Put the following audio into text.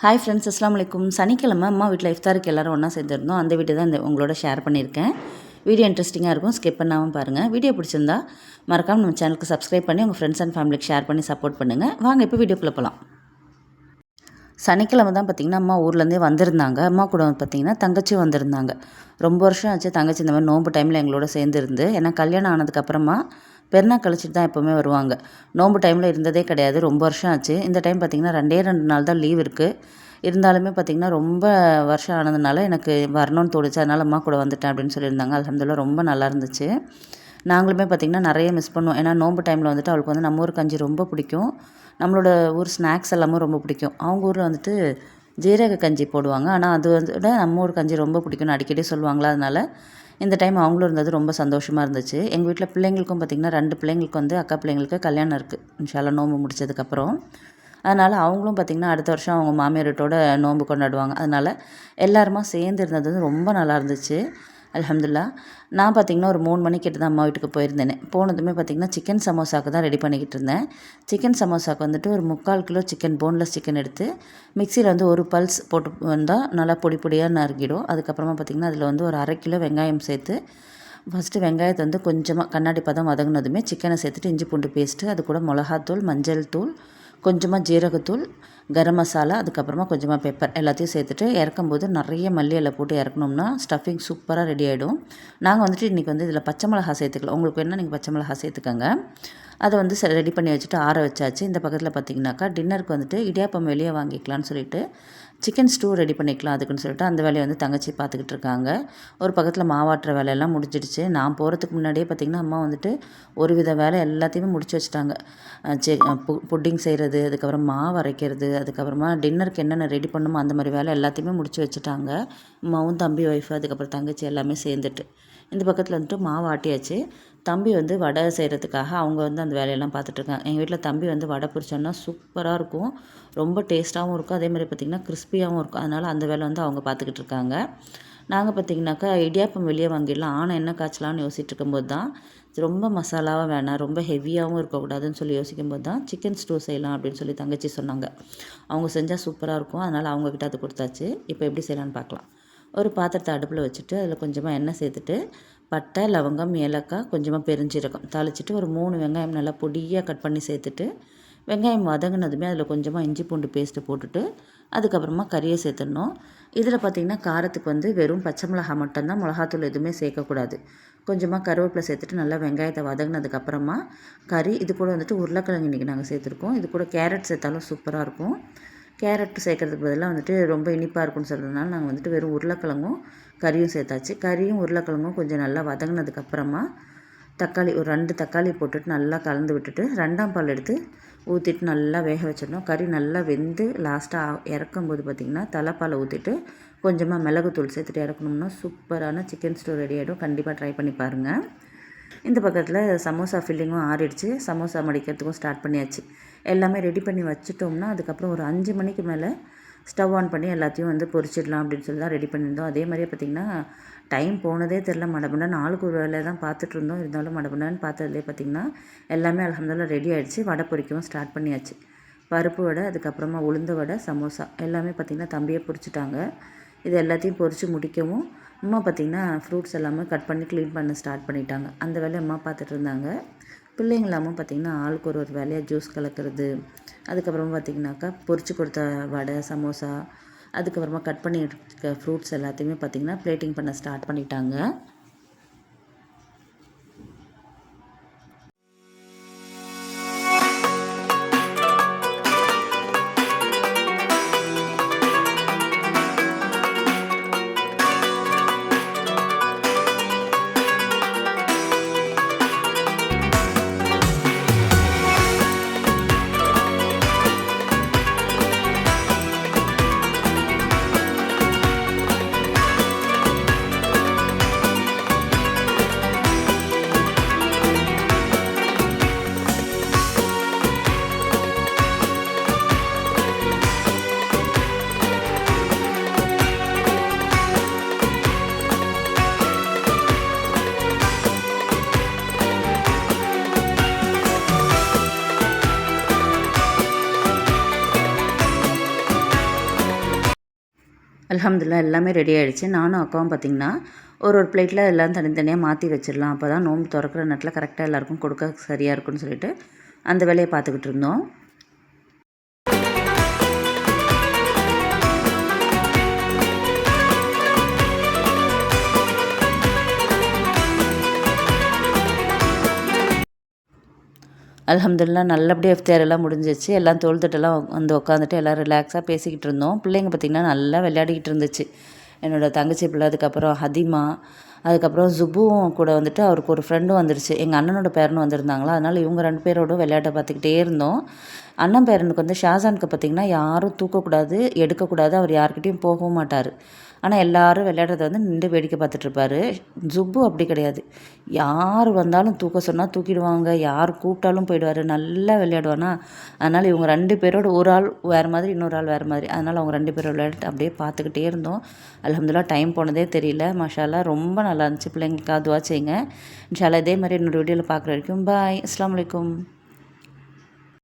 Hi friends, அஸ்ஸலாமு அலைக்கும். சனிக்கிழமை அம்மா வீட்டில் இஃப்தாருக்கு எல்லோரும் ஒன்றா சேர்ந்துருந்தோம். அந்த வீடியோ தான் உங்களோட ஷேர் பண்ணியிருக்கேன். வீடியோ இன்ட்ரெஸ்டிங்காக இருக்கும், ஸ்கிப் பண்ணாமல் பாருங்கள். வீடியோ பிடிச்சிருந்தா மறக்காமல் நம்ம சேனலுக்கு சப்ஸ்கிரைப் பண்ணி உங்கள் ஃப்ரெண்ட்ஸ் அண்ட் ஃபேமிலிக்கு ஷேர் பண்ணி சப்போர்ட் பண்ணுங்கள். வாங்க இப்போ வீடியோக்குள்ளே போகலாம். சனிக்கிழமை தான் பார்த்திங்கன்னா அம்மா ஊர்லேருந்தே வந்திருந்தாங்க. அம்மா கூட பார்த்திங்கன்னா தங்கச்சி வந்திருந்தாங்க. ரொம்ப வருஷம் ஆச்சு தங்கச்சி இந்த மாதிரி நோன்பு டைமில் எங்களோட சேர்ந்துருந்து. ஏன்னா கல்யாணம் ஆனதுக்கப்புறமா பெருநாள் கழிச்சிட்டு தான் எப்போவுமே வருவாங்க. நோன்பு டைமில் இருந்ததே கிடையாது. ரொம்ப வருஷம் ஆச்சு. இந்த டைம் பார்த்திங்கன்னா 2 நாள் தான் லீவ் இருக்குது. இருந்தாலுமே பார்த்திங்கன்னா ரொம்ப வருஷம் ஆனதுனால எனக்கு வரணும்னு தோணுச்சு. அதனால் அம்மா கூட வந்துட்டேன் அப்படின்னு சொல்லியிருந்தாங்க. அல்ஹம்துலில்லாஹ் ரொம்ப நல்லா இருந்துச்சு. நாங்களுமே பார்த்திங்கன்னா நிறைய மிஸ் பண்ணுவோம். ஏன்னா நோன்பு டைமில் வந்துட்டு அவளுக்கு வந்து நம்ம ஊர் கஞ்சி ரொம்ப பிடிக்கும். நம்மளோட ஊர் ஸ்நாக்ஸ் எல்லாமே ரொம்ப பிடிக்கும். அவங்க ஊரில் வந்துட்டு ஜீரக கஞ்சி போடுவாங்க. ஆனால் அது வந்து நம்ம ஊர் கஞ்சி ரொம்ப பிடிக்கும்னு அடிக்கடி சொல்லுவாங்களா. அதனால் இந்த டைம் அவங்களும் இருந்தது ரொம்ப சந்தோஷமாக இருந்துச்சு. எங்கள் வீட்டில் பிள்ளைங்களுக்கும் பார்த்திங்கன்னா 2 பிள்ளைங்களுக்கு வந்து அக்கா பிள்ளைங்களுக்கு கல்யாணம் இருக்குது இன்ஷா அல்லாஹ் நோன்பு முடிச்சதுக்கப்புறம். அதனால் அவங்களும் பார்த்திங்கன்னா அடுத்த வருஷம் அவங்க மாமியார் வீட்டோட நோன்பு கொண்டாடுவாங்க. அதனால் எல்லாருமா சேர்ந்து இருந்தது வந்து ரொம்ப நல்லா இருந்துச்சு. அல்ஹம்துலில்லாஹ். நான் பார்த்திங்கன்னா ஒரு 3 மணிக்கிட்ட தான் அம்மா வீட்டுக்கு போயிருந்தேனே. போனதுமே பார்த்திங்கன்னா சிக்கன் சமோசாவுக்கு தான் ரெடி பண்ணிக்கிட்டு இருந்தேன். சிக்கன் சமோசாவுக்கு வந்துட்டு ஒரு 3/4 கிலோ சிக்கன் போன்லெஸ் சிக்கன் எடுத்து மிக்சியில் வந்து ஒரு பல்ஸ் போட்டு வந்தால் நல்லா பொடி பொடியாக நறுக்கிடும். அதுக்கப்புறமா பார்த்திங்கன்னா அதில் வந்து ஒரு 1/2 கிலோ வெங்காயம் சேர்த்து ஃபஸ்ட்டு வெங்காயத்தை வந்து கொஞ்சமாக கண்ணாடி பதம் வதங்கினதுமே சிக்கனை சேர்த்துட்டு இஞ்சி பூண்டு பேஸ்ட்டு, அது கூட மிளகாத்தூள், மஞ்சள் தூள், கொஞ்சமாக ஜீரகத்தூள், கரம் மசாலா, அதுக்கப்புறமா கொஞ்சமாக பெப்பர் எல்லாத்தையும் சேர்த்துட்டு இறக்கும்போது நிறைய மல்லி இலை போட்டு இறக்கணும்னா ஸ்டஃபிங் சூப்பராக ரெடி ஆகிடும். நாங்கள் வந்துட்டு இன்றைக்கி வந்து இதில் பச்சை மிளகா சேர்த்துக்கலாம். உங்களுக்கு வேணால் நீங்கள் பச்சை மிளகா சேர்த்துக்கோங்க. அதை வந்து ரெடி பண்ணி வச்சுட்டு ஆற வச்சாச்சு. இந்த பக்கத்தில் பார்த்திங்கனாக்கா டின்னருக்கு வந்துட்டு இடியாப்பம் வெளியே வாங்கிக்கலான்னு சொல்லிட்டு சிக்கன் ஸ்டூ ரெடி பண்ணிக்கலாம் அதுக்குன்னு சொல்லிட்டு அந்த வேலையை வந்து தங்கச்சி பார்த்துக்கிட்டு இருக்காங்க. ஒரு பக்கத்தில் மாவாட்டுற வேலையெல்லாம் முடிஞ்சிடுச்சு. நான் போகிறதுக்கு முன்னாடியே பார்த்திங்கன்னா அம்மா வந்துட்டு ஒரு வித வேலை எல்லாத்தையுமே முடிச்சு வச்சுட்டாங்க. புட்டிங் செய்கிறது, அதுக்கப்புறம் மாவு அரைக்கிறது, அதுக்கப்புறமா டின்னருக்கு என்னென்ன ரெடி பண்ணணுமோ அந்த மாதிரி வேலை எல்லாத்தையுமே முடிச்சு வச்சுட்டாங்க. அம்மாவும் தம்பி ஒய்ஃபு அதுக்கப்புறம் தங்கச்சி எல்லாமே சேர்ந்துட்டு இந்த பக்கத்தில் வந்துட்டு மாவு ஆட்டியாச்சு. தம்பி வந்து வடை செய்கிறதுக்காக அவங்க வந்து அந்த வேலையெல்லாம் பார்த்துட்ருக்காங்க. எங்கள் வீட்டில் தம்பி வந்து வடை பொரிச்சோன்னா சூப்பராக இருக்கும், ரொம்ப டேஸ்ட்டாகவும் இருக்கும், அதேமாதிரி பார்த்திங்கன்னா கிறிஸ்பியாகவும் இருக்கும். அதனால் அந்த வேலை வந்து அவங்க பார்த்துக்கிட்டு இருக்காங்க. நாங்கள் பார்த்திங்கனாக்கா இடியாப்பம் வெளியே வாங்கிடலாம், ஆனால் என்ன காய்ச்சலான்னு யோசிச்சுட்டு இருக்கும்போது தான் ரொம்ப மசாலாவாக வேணாம், ரொம்ப ஹெவியாகவும் இருக்கக்கூடாதுன்னு சொல்லி யோசிக்கும்போது தான் சிக்கன் ஸ்டூ செய்யலாம் அப்படின்னு சொல்லி தங்கச்சி சொன்னாங்க. அவங்க செஞ்சால் சூப்பராக இருக்கும், அதனால் அவங்கக்கிட்ட அது கொடுத்தாச்சு. இப்போ எப்படி செய்யலான்னு பார்க்கலாம். ஒரு பாத்திரத்தை அடுப்பில் வச்சுட்டு அதில் கொஞ்சமாக எண்ணெய் சேர்த்துட்டு பட்டை, லவங்கம், ஏலக்காய், கொஞ்சமாக பெருஞ்சீரகம் தாளிச்சிட்டு ஒரு 3 வெங்காயம் நல்லா பொடியாக கட் பண்ணி சேர்த்துட்டு வெங்காயம் வதங்கினதுமே அதில் கொஞ்சமாக இஞ்சி பூண்டு பேஸ்ட்டு போட்டுட்டு அதுக்கப்புறமா கறியை சேர்த்துடணும். இதில் பார்த்திங்கன்னா காரத்துக்கு வந்து வெறும் பச்சை மிளகாய் மட்டும்தான், மிளகாத்தூள் எதுவுமே சேர்க்கக்கூடாது. கொஞ்சமாக கருவேப்பிலை சேர்த்துட்டு நல்லா வெங்காயத்தை வதங்கினதுக்கப்புறமா கறி, இது கூட வந்துட்டு உருளைக்கிழங்கு இன்றைக்கி நாங்கள் சேர்த்துருக்கோம். இது கூட கேரட் சேர்த்தாலும் சூப்பராக இருக்கும். கேரட் சேர்க்குறதுக்கு பதிலாக வந்துட்டு ரொம்ப இனிப்பாக இருக்கும்னு சொல்கிறதுனால நாங்கள் வந்துட்டு வெறும் உருளைக்கிழங்கும் கறியும் சேர்த்தாச்சு. கறியும் உருளைக்கிழங்கும் கொஞ்சம் நல்லா வதங்கினதுக்கப்புறமா தக்காளி ஒரு 2 தக்காளி போட்டுட்டு நல்லா கலந்து விட்டுட்டு 2ஆம் பால் எடுத்து ஊற்றிட்டு நல்லா வேக வச்சிடணும். கறி நல்லா வெந்து லாஸ்ட்டாக இறக்கும்போது பார்த்திங்கன்னா தலைப்பாலை ஊற்றிட்டு கொஞ்சமாக மிளகுத்தூள் சேர்த்துட்டு இறக்கணும்னா சூப்பரான சிக்கன் ஸ்டூ ரெடி ஆகிடும். கண்டிப்பாக ட்ரை பண்ணி பாருங்கள். இந்த பக்கத்தில் சமோசா ஃபில்லிங்கும் ஆறிடுச்சு. சமோசா மடிக்கிறதுக்கும் ஸ்டார்ட் பண்ணியாச்சு. எல்லாமே ரெடி பண்ணி வச்சுட்டோம்னா அதுக்கப்புறம் ஒரு 5 மணிக்கு மேலே ஸ்டவ் ஆன் பண்ணி எல்லாத்தையும் வந்து பொரிச்சிடலாம் அப்படின்னு சொல்லி தான் ரெடி பண்ணியிருந்தோம். அதே மாதிரியே பார்த்திங்கன்னா டைம் போனதே தெரில, மடமடன்னு ஆளுக்கு ஒரு வேலையை தான் பார்த்துட்டு இருந்தோம். இருந்தாலும் மடமடன்னு பார்த்ததுலேயே பார்த்திங்கன்னா எல்லாமே அல்ஹம்துலில்லாஹ் ரெடி ஆகிடுச்சு. வடை பொரிக்கவும் ஸ்டார்ட் பண்ணியாச்சு. பருப்பு வடை, அதுக்கப்புறமா உளுந்து வடை, சமோசா எல்லாமே பார்த்திங்கன்னா தம்பியே பொரிச்சிட்டாங்க. இது எல்லாத்தையும் பொரித்து முடிக்கவும் அம்மா பார்த்திங்கன்னா ஃப்ரூட்ஸ் எல்லாமே கட் பண்ணி க்ளீன் பண்ண ஸ்டார்ட் பண்ணிட்டாங்க. அந்த வேலையை அம்மா பார்த்துட்டு இருந்தாங்க. பிள்ளைங்களாமும் பார்த்திங்கன்னா ஆளுக்கு ஒரு வேலையாக ஜூஸ் கலக்கிறது, அதுக்கப்புறமா பார்த்திங்கனாக்கா பொரிச்சு கொடுத்த வடை, சமோசா, அதுக்கப்புறமா கட் பண்ணி இருக்க ஃப்ரூட்ஸ் எல்லாத்தையுமே பார்த்திங்கன்னா பிளேட்டிங் பண்ண ஸ்டார்ட் பண்ணிட்டாங்க. அல்ஹம்துலில்லாஹ் எல்லாமே ரெடி ஆகிடுச்சு. நானும் அக்காவும் பார்த்திங்கன்னா ஒரு பிளேட்டில் எல்லாம் தனித்தனியாக மாற்றி வச்சிடலாம், அப்போ தான் நோன்பு திறக்கிற நேரத்தில் கரெக்டாக எல்லாேருக்கும் கொடுக்க சரியாக இருக்குன்னு சொல்லிட்டு அந்த வேலையை பார்த்துக்கிட்டு இருந்தோம். அல்ஹம்துலில்லாஹ் நல்லபடியாக இஃப்தார் எல்லாம் முடிஞ்சிச்சு. எல்லாம் தொழுதுட்டெல்லாம் வந்து உட்காந்துட்டு எல்லாம் ரிலாக்ஸாக பேசிக்கிட்டு இருந்தோம். பிள்ளைங்க பார்த்திங்கன்னா நல்லா விளையாடிக்கிட்டு இருந்துச்சு. என்னோடய தங்கச்சி பிள்ளை, அதுக்கப்புறம் ஹதிமா, அதுக்கப்புறம் ஜுபுவும் கூட வந்துட்டு அவருக்கு ஒரு ஃப்ரெண்டும் வந்துடுச்சு. எங்கள் அண்ணனோட பேரனும் வந்திருந்தாங்களா, அதனால் இவங்க 2 பேரோட விளையாட்டை பார்த்துக்கிட்டே இருந்தோம். அண்ணன் பேரனுக்கு வந்து ஷாஜானுக்கு பார்த்திங்கன்னா யாரும் தூக்கக்கூடாது, எடுக்கக்கூடாது, அவர் யார்கிட்டையும் போகவும் மாட்டார். ஆனால் எல்லோரும் விளையாடுறத வந்து நின்று வேடிக்கை பார்த்துட்ருப்பாரு. ஜுப்பு அப்படி கிடையாது, யார் வந்தாலும் தூக்க சொன்னால் தூக்கிடுவாங்க, யார் கூப்பிட்டாலும் போயிடுவார், நல்லா விளையாடுவானா. அதனால் இவங்க 2 பேரோட ஒரு ஆள் வேறு மாதிரி, இன்னொரு ஆள் வேறு மாதிரி, அதனால் அவங்க 2 பேரும் விளையாடிட்டு அப்படியே பார்த்துக்கிட்டே இருந்தோம். அல்ஹம்துலில்லாஹ் டைம் போனதே தெரியல. மாஷாஅல்லாஹ் ரொம்ப நல்லா இருந்துச்சு. பிள்ளைங்களுக்காக துஆ செய்யுங்க. இன்ஷா அல்லாஹ் இதே மாதிரி இன்னொரு வீடியோவில் பார்க்குற வரைக்கும் பாய். அஸ்ஸலாமு அலைக்கும்.